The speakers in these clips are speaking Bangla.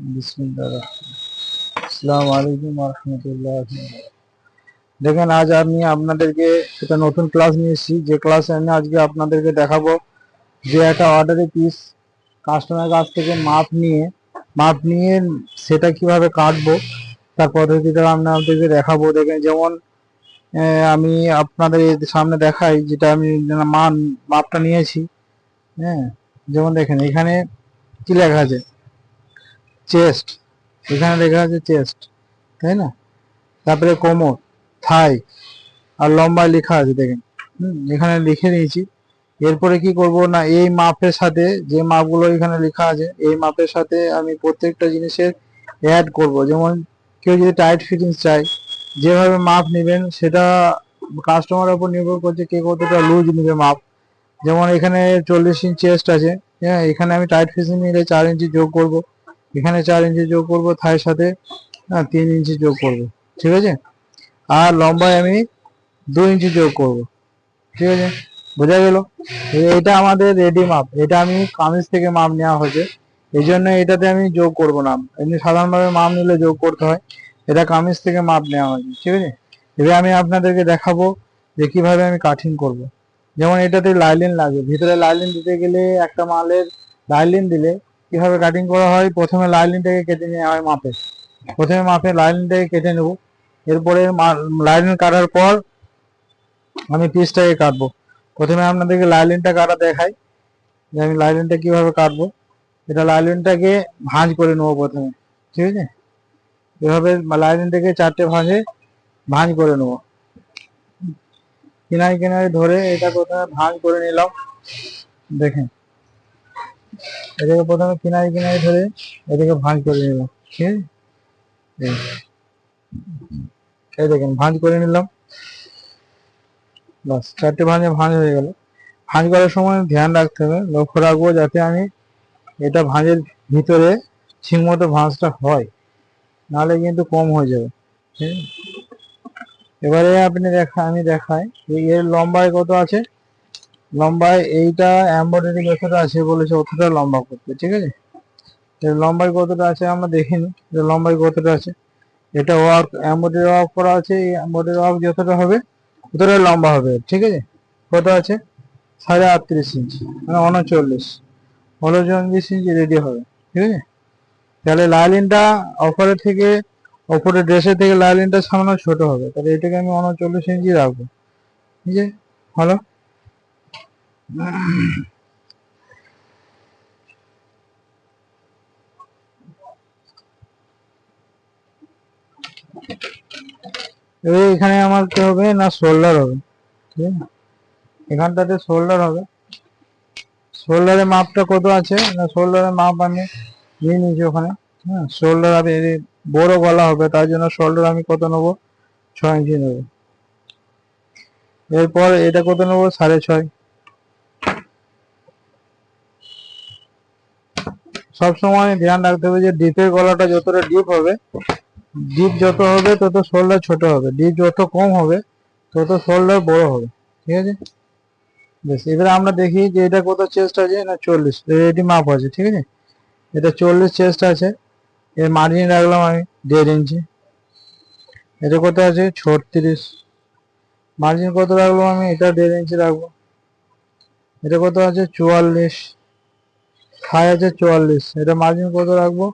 বিসমিল্লাহির আসসালামু আলাইকুম ওয়া রাহমাতুল্লাহি। দেখেন, আজ আমি আপনাদেরকে একটা নতুন ক্লাস নিয়ে এসেছি। যে ক্লাসে আমি আজকে আপনাদেরকে দেখাবো যে একটা অর্ডারের পিস কাস্টমারের কাছ থেকে মাপ নিয়ে সেটা কিভাবে কাটবো তার পদ্ধতিটা আপনাদেরকে দেখাবো। দেখেন, যেমন আমি আপনাদের সামনে দেখাই যেটা আমি মাপটা নিয়েছি। হ্যাঁ, যেমন দেখেন এখানে কি লেখা আছে, চেস্ট। এখানে লেখা আছে চেস্ট, তাই না? তারপরে কোমর, থাই আর লম্বায় লেখা আছে দেখেন। এখানে লিখে নিয়েছি। এরপরে কি করব না, এই মাপের সাথে যে মাপগুলো এখানে লেখা আছে এই মাপের সাথে আমি প্রত্যেকটা জিনিসের অ্যাড করব। যেমন কেউ যদি টাইট ফিটিংস চায়, যেভাবে মাপ নেবেন সেটা কাস্টমারের উপর নির্ভর করছে কে কতটা লুজ নেবে মাপ। যেমন এখানে 40 ইঞ্চি চেস্ট আছে, হ্যাঁ, এখানে আমি টাইট ফিটিং নিলে 4 ইঞ্চি যোগ করব। এখানে 4 ইঞ্চি যোগ করব, থাইয়ের সাথে 3 ইঞ্চি যোগ করব, ঠিক আছে? আর লম্বায় আমি 2 ইঞ্চি যোগ করব, ঠিক আছে? বোঝা গেল? এটা আমাদের রেডি মাপ, এটা আমি কামিজ থেকে মাপ নেওয়া হয়েছে, এই জন্য এটাতে আমি যোগ করব না। এমনি সাধারণভাবে মাপ নিলে যোগ করতে হয়, এটা কামিজ থেকে মাপ নেওয়া হয়েছে, ঠিক আছে? এবার আমি আপনাদেরকে দেখাবো যে কিভাবে আমি কাটিং করব। যেমন এটাতে লাইলিন লাগবে, ভিতরে লাইলিন দিতে গেলে একটা মালের লাইলিন দিলে কিভাবে কাটিং করা হয়, প্রথমে লাইলিনটাকে কেটে নেওয়া হয় মাপে। প্রথমে মাপে লাইলিনটাকে কেটে নেব, এরপরে লাইলিন কাটার পর আমি পিসটাকে কাটবো। প্রথমে আপনাদেরকে লাইলিনটা কাটা দেখাই যে আমি লাইলিনটা কিভাবে কাটবো। এটা লাইলিনটাকে ভাঁজ করে নেবো প্রথমে, ঠিক আছে? এভাবে লাইলিনটাকে 4টে ভাঁজে ভাঁজ করে নেবো। কিনারে কিনারে ধরে এটা প্রথমে ভাঁজ করে নিলাম। দেখেন, এটাকে প্রথমে কিনারে কিনারে ধরে এটাকে ভাঁজ করে নিলাম, ঠিক আছে? এই দেখেন, ভাঁজ করে নিলাম। বাস, 4টে ভাঁজ হয়ে গেল। ভাঁজ করার সময় ধ্যান রাখতে হবে, লক্ষ্য রাখবো যাতে আমি এটা ভাঁজের ভিতরে ঠিকমতো ভাঁজটা হয়, নাহলে কিন্তু কম হয়ে যাবে, ঠিক আছে? এবারে আমি দেখাই এর লম্বায় কত আছে। লম্বায় এইটা এমব্রয়ডারি যতটা আছে বলেছে অতটা লম্বা করতে, ঠিক আছে? এর লম্বায় কতটা আছে আমরা দেখিনি, এর লম্বায় কতটা আছে। এটা ওয়ার্ক, এমব্রয়ডারি ওয়ার্ক করা আছে, এই এমব্রয়ডারি ওয়ার্ক যতটা হবে ততটা লম্বা হবে, ঠিক আছে? কত আছে? 38.5 ইঞ্চি, মানে 39 ইঞ্চি রেডি হবে, ঠিক আছে? তাহলে লাইলিনটা ওপরের ড্রেসের থেকে লাইলিনটা সামান্য ছোট হবে, তাহলে এটাকে আমি 39 ইঞ্চি রাখবো, ঠিক আছে? হলো। এবার এখানে আমার কি হবে না, শোল্ডার হবে, ঠিক আছে? এখানটাতে শোল্ডার হবে। শোল্ডারের মাপটা কত আছে না, শোল্ডারের মাপ আমি নিয়ে নিয়েছি ওখানে। হ্যাঁ, শোল্ডার আমি বড় গলা হবে, তার জন্য শোল্ডার আমি কত নেবো, 6 ইঞ্চি নেবো। এরপর এটা কত নেবো, 6.5। সবসময় ধ্যান রাখতে হবে যে ডিপের গলাটা যতটা ডিপ হবে, ডিপ যত হবে তত শোল্ডার ছোট হবে, ডিপ যত কম হবে তত শোল্ডার বড় হবে, ঠিক আছে? বেশ, এবারে আমরা দেখি যে এটা কত চেস্ট আছে না, 40 এটি মাপ আছে, ঠিক আছে? এটা 40 চেস্ট আছে। এর মার্জিন রাখলাম আমি 1.5 ইঞ্চি। এটা কত আছে, 36। মার্জিন কত রাখবো আমি, এটা 1.5 ইঞ্চি রাখবো। এটা কত আছে, 44। থাই আছে 44, এটা মার্জিন কত রাখবো,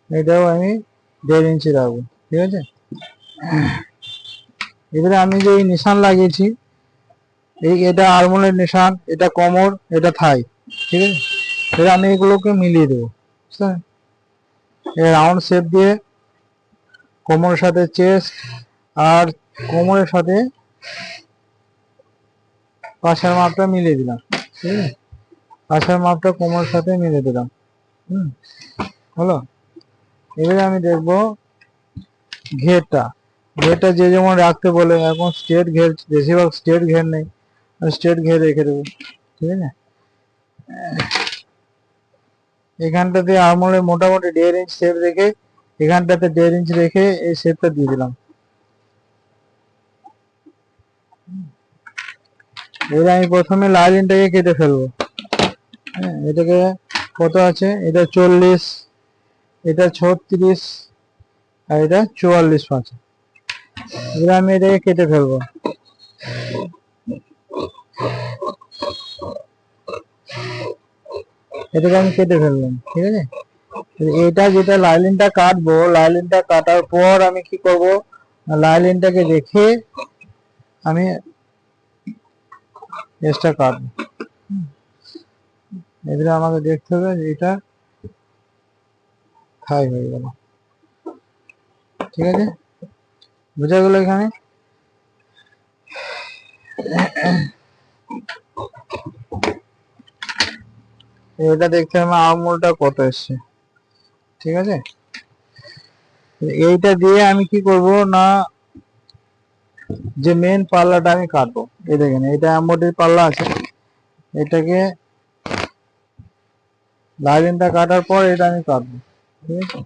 এটাও আমি 1.5 ইঞ্চি রাখবো, ঠিক আছে? এবারে আমি যে এই নিশান লাগিয়েছি, এটা আরমোলের নিশান, এটা কোমর, এটা থাই, ঠিক আছে? এবার আমি এগুলোকে মিলিয়ে দেবো, বুঝলেন? রাউন্ড শেপ দিয়ে কোমরের সাথে চেস্ট আর কোমরের সাথে পাশের মাপটা মিলিয়ে দিলাম, ঠিক আছে? পাশের মাপটা কোমরের সাথে মিলিয়ে দিলাম। হলো। এবারে আমি দেখবো ঘেরটা। ঘেরটা যে যেমন রাখতে বলে, এখন স্ট্রেট ঘের, বেশিরভাগ স্ট্রেট ঘের নেই, স্ট্রেট ঘের রেখে দেবো, ঠিক আছে? এখানটাতে আরমোলে মোটামুটি 1.5 ইঞ্চ শেপ রেখে, এখানটাতে 1.5 ইঞ্চ রেখে এই শেপটা দিয়ে দিলাম। এবার আমি প্রথমে লাইনটাকে কেটে ফেলবো। হ্যাঁ, এটাকে কত আছে, এটা 40, এটা 36 আর এটা 44 আছে। এবার আমি এটাকে কেটে ফেলবো। এটাকে আমি কেটে ফেললাম, ঠিক আছে। এটা যেটা লাইলিনটা কাটবো, লাইলিনটা কাটার পর আমি কি করব, লাইলিনটাকে রেখে আমি এক্সট্রা কাটবো। এবারে আমাকে দেখতে হবে যে এটা থাই হয়ে গেল, ঠিক আছে, বুঝা গেল। এখানে এটা দেখতে হবে আঙুলটা কত এসছে, ঠিক আছে। এইটা দিয়ে আমি কি করব না, যে মেন পাল্লাটা আমি কাটবো, এই দেখেন এটা এমবডির পাল্লা আছে, এটাকে লাইনটা কাটার পর এটা আমি কাটবো, ঠিক আছে।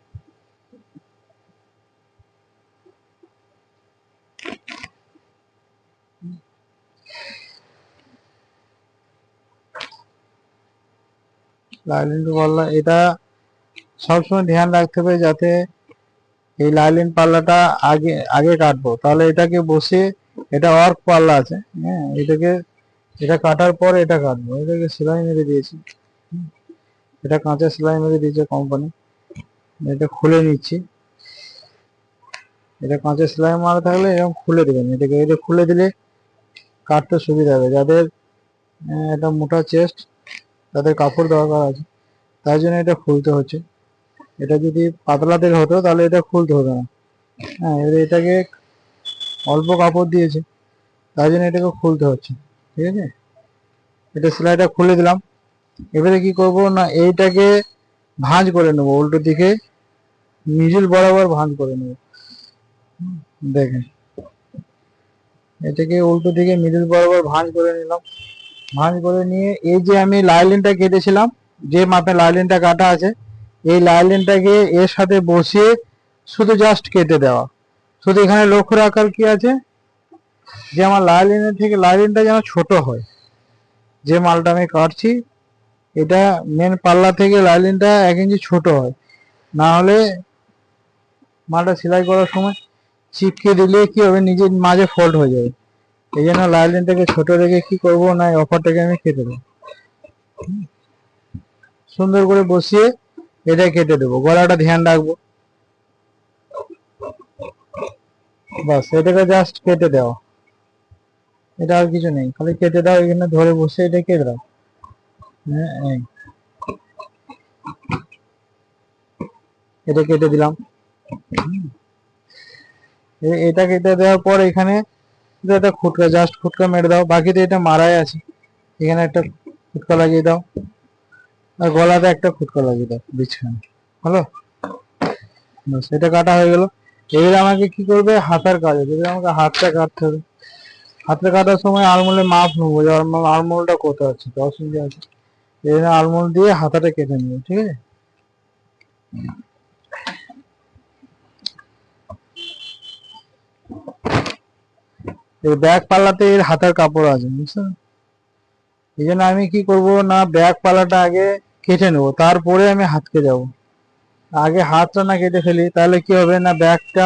লাইলিন পাল্লা এটা সবসময় ধ্যান রাখতে হবে যাতে এই লাইলিন পাল্লাটা আগে আগে কাটবো, তাহলে এটাকে বসে, এটা ওয়ার্ক পাল্লা আছে, হ্যাঁ, এটাকে এটা কাটার পর এটা কাটবো। এটাকে সেলাই মেরে দিয়েছি, এটা কাঁচা সেলাই মেরে দিয়েছে কোম্পানি। এটা খুলে নিচ্ছি, এটা কাঁচা সেলাই মারা থাকলে এরকম খুলে দেবেন, এটাকে এটা খুলে দিলে কাটতে সুবিধা হবে। যাদের এটা মোটা চেস্ট, তাদের কাপড় দরকার আছে, তাই জন্য এটা খুলতে হচ্ছে। এটা যদি পাতলাদের হতো তাহলে এটা খুলতে হতো না, হ্যাঁ। এবার এটাকে অল্প কাপড় দিয়েছে, তাই জন্য এটাকে খুলতে হচ্ছে, ঠিক আছে। এটা সেলাইটা খুলে দিলাম। এবারে কি করব না, এইটাকে ভাঁজ করে নেবো, উল্টো দিকে মিডিল বরাবর ভাঁজ করে নেব। দেখেন এটাকে উল্টো দিকে মিডিল বরাবর ভাঁজ করে নিলাম। ভাঁজ করে নিয়ে এই যে আমি লাইলিনটা কেটেছিলাম, যে মাপে লাইলিনটা কাটা আছে, এই লাইলিনটাকে এর সাথে বসিয়ে শুধু জাস্ট কেটে দেওয়া। শুধু এখানে লক্ষ্য রাখার কি আছে, যে আমার লাইলিনের থেকে লাইলিনটা যেন ছোট হয়। যে মালটা আমি কাটছি, এটা মেন পাল্লা থেকে লাইলিনটা 1 ইঞ্চি ছোট হয়, না হলে মালটা সেলাই করার সময় চিপকে দিলে কি হবে, নিজের মাঝে ফল্ট হয়ে যাবে। এই জন্য লাইলিনটাকে ছোট রেখে কি করব না, অফারটাকে আমি কেটে দেবো, সুন্দর করে বসিয়ে এটা কেটে দেবো। গলাটা ধ্যান রাখবো, বাস এটাকে জাস্ট কেটে দেওয়া, এটা আর কিছু নেই, খালি কেটে দাও। এখানে ধরে বসে এটা কেটে দাও, হ্যাঁ, এটা কেটে দিলাম। এটা কেটে দেওয়ার পর এখানে একটা খুটকা, জাস্ট খুটকা মেরে দাও, বাকিতে এটা মারাই আছে। এখানে একটা খুটকা লাগিয়ে দাও, আর গলাতে একটা খুটকা লাগিয়ে দাও বিছখানে, হলো। বাস এটা কাটা হয়ে গেল। এবার আমাকে কি করবে, হাতার কাজ আছে, আমাকে হাতটা কাটতে হবে। হাতটা কাটার সময় আলমোলে মাপ নেবো, যে আলমোলটা কত আছে, 10 ইঞ্চি আছে। এই জন্য আলমোল দিয়ে হাতাটা কেটে নেবো, ঠিক আছে। এই ব্যাক পাল্লাতে এর হাতার কাপড় আছে, বুঝছেন। এই জন্য আমি কি করব না, ব্যাক পাল্লাটা আগে কেটে নেবো, তারপরে আমি হাতকে যাব। আগে হাতটা না কেটে ফেলি তাহলে কি হবে না, ব্যাকটা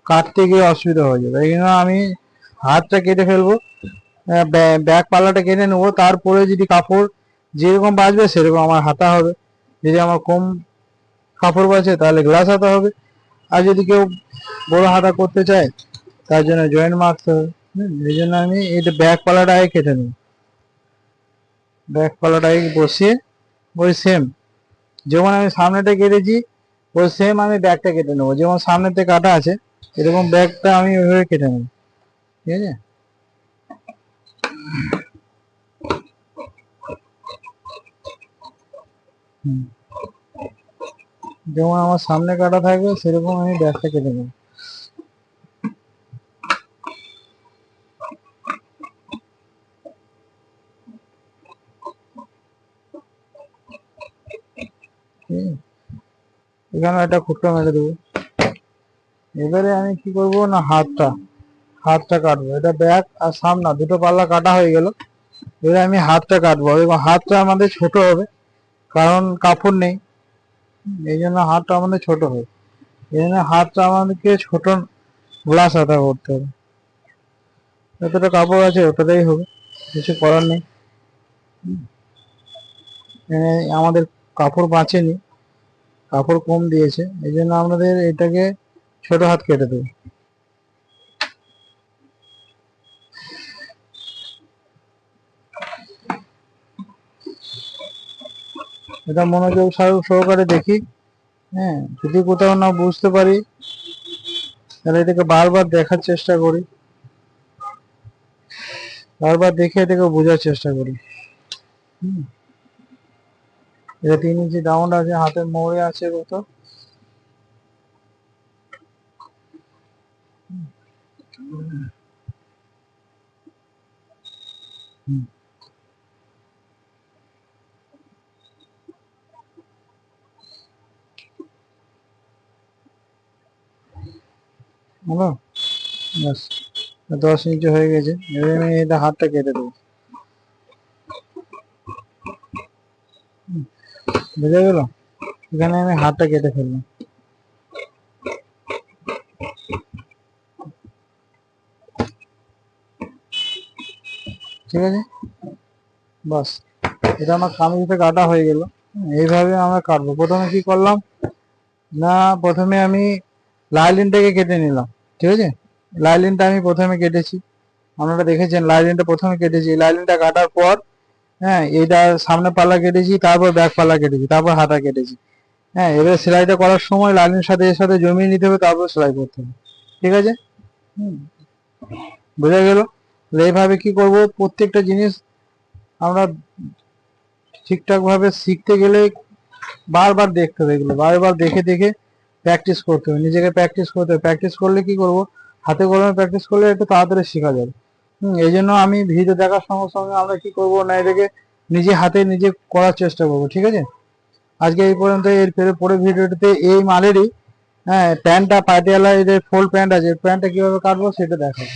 কাটতে গিয়ে অসুবিধা হয়ে যাবে। এই জন্য আমি হাতটা কেটে ফেলবো, ব্যাক পাল্লাটা কেটে নেবো, তারপরে যদি কাপড় যেরকম বাঁচবে সেরকম আমার হাতা হবে। যদি আমার কম কাপড় বাঁচে তাহলে গ্লাস হাতা হবে, আর যদি কেউ বড় হাতা করতে চায় তার জন্য জয়েন্ট মারতে হবে। এই জন্য আমি এটা ব্যাক পাল্লাটা আগে কেটে নেব। ব্যাক পাল্লাটা আগে বসিয়ে ওই সেম যেমন আমি সামনেটা কেটেছি, ওই সেম আমি ব্যাকটা কেটে নেবো। যেমন সামনেতে কাটা আছে, এরকম ব্যাকটা আমি ওইভাবে কেটে নেব, ঠিক আছে। যেমন আমার সামনে কাটা থাকবে সেরকম আমি ব্যাকটা কেটে নেব। এখানে একটা খুঁটকা মেরে দেবো। এবারে আমি কি করব না, হাতটা কাটবো। এটা ব্যাক আর সামনা দুটো পাল্লা কাটা হয়ে গেল। এবারে আমি হাতটা কাটবো, এবং হাতটা আমাদের ছোট হবে কারণ কাপড় নেই। এই জন্য হাতটা আমাদের ছোট হয়, এই জন্য হাতটা আমাদেরকে ছোট গ্লাস হাতা করতে হবে। যতটা কাপড় আছে ওটাতেই হবে, কিছু করার নেই। আমাদের কাপড় বাঁচেনি, কাপড় কম দিয়েছে, এই জন্য আমাদের এটাকে ছোট হাত কেটে দেবো। এটা মনোযোগ সহকারে দেখি। হ্যাঁ, যদি কোথাও না বুঝতে পারি তাহলে এটাকে বারবার দেখার চেষ্টা করি, বারবার দেখে এটাকে বোঝার চেষ্টা করি। এটা 3 ইঞ্চি ডাউন আছে, হাতের মোড়ে আছে কত, হলো? ব্যাস 10 ইঞ্চি হয়ে গেছে। এবার আমি এটা হাতটা কেটে দেবো। বুঝা গেল? এখানে আমি হাতটা কেটে ফেললাম। ঠিক আছে, বাস এটা আমার কামিজটা কাটা হয়ে গেল। এইভাবে আমরা কাটবো। প্রথমে কি করলাম না, প্রথমে আমি লাইলিনটাকে কেটে নিলাম। ঠিক আছে, লাইলিনটা আমি প্রথমে কেটেছি, আপনারা দেখেছেন লাইলিনটা প্রথমে কেটেছি। লাইলিনটা কাটার পর হ্যাঁ, এইটা সামনে পাল্লা কেটেছি, তারপর ব্যাক পাল্লা কেটেছি, তারপর হাতা কেটেছি। হ্যাঁ, এবার সেলাইটা করার সময় লাইনের সাথে এর সাথে জমিয়ে নিতে হবে, তারপর সেলাই করতে হবে। ঠিক আছে, বোঝা গেল? এইভাবে কি করব, প্রত্যেকটা জিনিস আমরা ঠিকঠাক ভাবে শিখতে গেলে বারবার দেখতে হবে, এগুলো বারবার দেখে দেখে প্র্যাকটিস করতে হবে, নিজেকে প্র্যাকটিস করতে হবে। প্র্যাকটিস করলে কি করব, হাতে কলমে প্র্যাকটিস করলে একটু তাড়াতাড়ি শেখা যাবে। এই জন্য আমি ভিডিও দেখার সঙ্গে সঙ্গে আমরা কি করব না, এটাকে নিজে হাতে নিজে করার চেষ্টা করব। ঠিক আছে, আজকে এই পর্যন্ত। এর পরে ভিডিওটাতে এই মালেরই হ্যাঁ প্যান্টটা পাটিয়ালা, এদের ফুল প্যান্ট আছে, প্যান্টটা কিভাবে কাটবো সেটা দেখাবো।